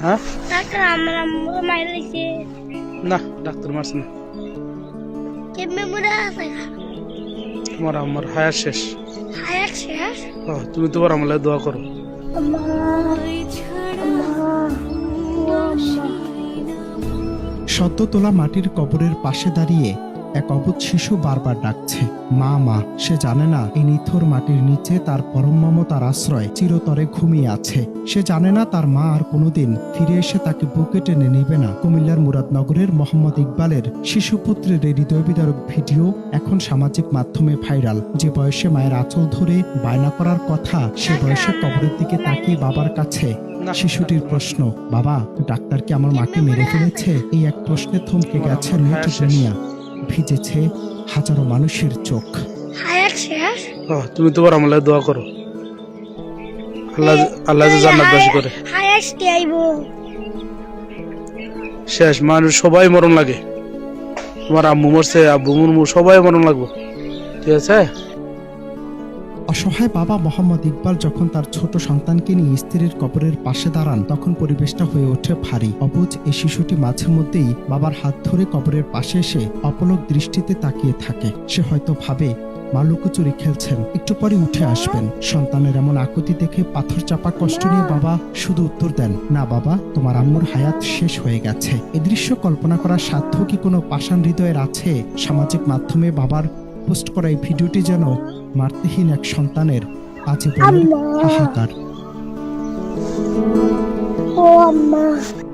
হ্যাঁ ডাক্তার আমার আম্মু মাইর দিছে না ডাক্তার মারছে না কেমনে মুড়া আছে তোমার আমার হায়াত শেষ হায়াত শেষ তুমি তোমার আমলে দোয়া করো আম্মা সদ্য তোলা মাটির কবরের পাশে দাঁড়িয়ে এক অবুঝ শিশু বারবার ডাকছে মা মা। সে জানে না এই নিথর মাটির নিচে তার পরম মমতার আশ্রয় চিরতরে ঘুমিয়ে আছে। সে জানে না তার মা আর কোনোদিন ফিরে এসে তাকে বুকে টেনে নেবে না। কুমিল্লার মুরাদনগরের মোহাম্মদ ইকবালের শিশুপুত্রের এই হৃদয় বিদারক ভিডিও এখন সামাজিক মাধ্যমে ভাইরাল। যে বয়সে মায়ের আঁচল ধরে বায়না করার কথা, সে বয়সে কবরের দিকে তাকিয়ে বাবার কাছে শিশুটির প্রশ্ন, বাবা ডাক্তার কি আমার মাকে মেরে ফেলেছে? এই এক প্রশ্নে থমকে গেছে নেট দুনিয়া, ভিজেছে হাজারো মানুষের চোখ। হায়াত শেষ তুমি তোমার আমলে দোয়া করো, আল্লাহ আল্লাহ জান্নাত বাসী করে। হায়াত কি আইবো শেষ মানুষ সবাই মরণ লাগে। তোমার আম্মু মরছে, আব্বু মুরমু সবাই মরণ লাগবো, ঠিক আছে? অসহায় বাবা মোহাম্মদ ইকবাল যখন তার ছোট সন্তানকে নিয়ে স্ত্রীর কবরের পাশে দাঁড়ান, তখন পরিবেশটা হয়ে ওঠে ভারী। অবুঝ এই শিশুটি মাঝে মধ্যেই বাবার হাত ধরে কবরের পাশে এসে অপলক দৃষ্টিতে তাকিয়ে থাকে। সে হয়তো ভাবে মা লুকোচুরি খেলছেন, একটু পরে উঠে আসবেন। সন্তানের এমন আকুতি দেখে পাথর চাপা কষ্ট নিয়ে বাবা শুধু উত্তর দেন, না বাবা, তোমার আম্মুর হায়াত শেষ হয়ে গেছে। এই দৃশ্য কল্পনা করার সাধ্য কি কোনো পাষাণ হৃদয়ের আছে? সামাজিক মাধ্যমে বাবার পোস্ট করা এই ভিডিওটি যেন মাতৃহীন এক সন্তানের আজীবনের হাহাকার।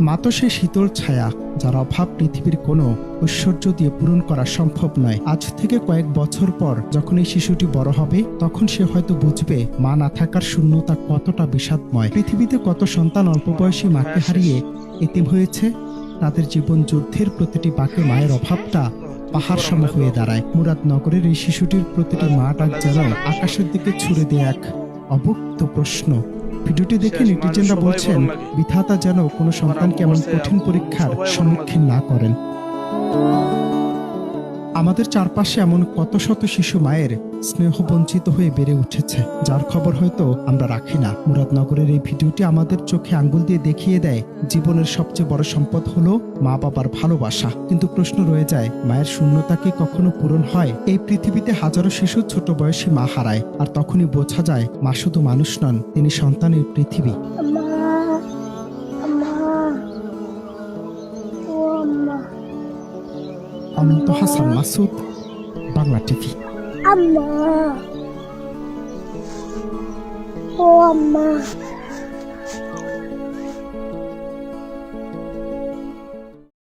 মা তো সে শীতল ছায়া, যার অভাব পৃথিবীর কোনো ঐশ্বর্য দিয়ে পূরণ করা সম্ভব নয়। আজ থেকে কয়েক বছর পর যখন এই শিশুটি বড় হবে, তখন সে হয়তো বুঝবে মা না থাকার শূন্যতা কতটা বিষাদময়। পৃথিবীতে কত সন্তান অল্প বয়সী মাকে হারিয়ে এতিম হয়েছে। তাদের জীবন যুদ্ধের প্রতিটি বাঁকে মায়ের অভাবটা পাহাড় সম হয়ে দাঁড়ায়। মুরাদনগরের এই শিশুটির প্রতিটি মা ডাক যেন আকাশের দিকে ছুড়ে দিয়ে এক অভুক্ত প্রশ্ন। ভিডিওটি দেখে নেটিজেনরা বলছেন, বিধাতা যেন কোনো সন্তানকে এমন কঠিন পরীক্ষার সম্মুখীন না করেন। আমাদের চারপাশে এমন কত শত শিশু মায়ের স্নেহ বঞ্চিত হয়ে বেড়ে উঠেছে, যার খবর হয়তো আমরা রাখি না। মুরাদনগরের এই ভিডিওটি আমাদের চোখে আঙ্গুল দিয়ে দেখিয়ে দেয়, জীবনের সবচেয়ে বড় সম্পদ হলো মা বাবার ভালোবাসা। কিন্তু প্রশ্ন রয়ে যায়, মায়ের শূন্যতা কি কখনো পূরণ হয়? এই পৃথিবীতে হাজারো শিশু ছোট বয়সী মা হারায়, আর তখনই বোঝা যায় মা শুধু মানুষ নন, তিনি সন্তানের পৃথিবী। অনন্ত হাসান মাসুদ, বাংলা টিভি। আম্মা ও আম্মা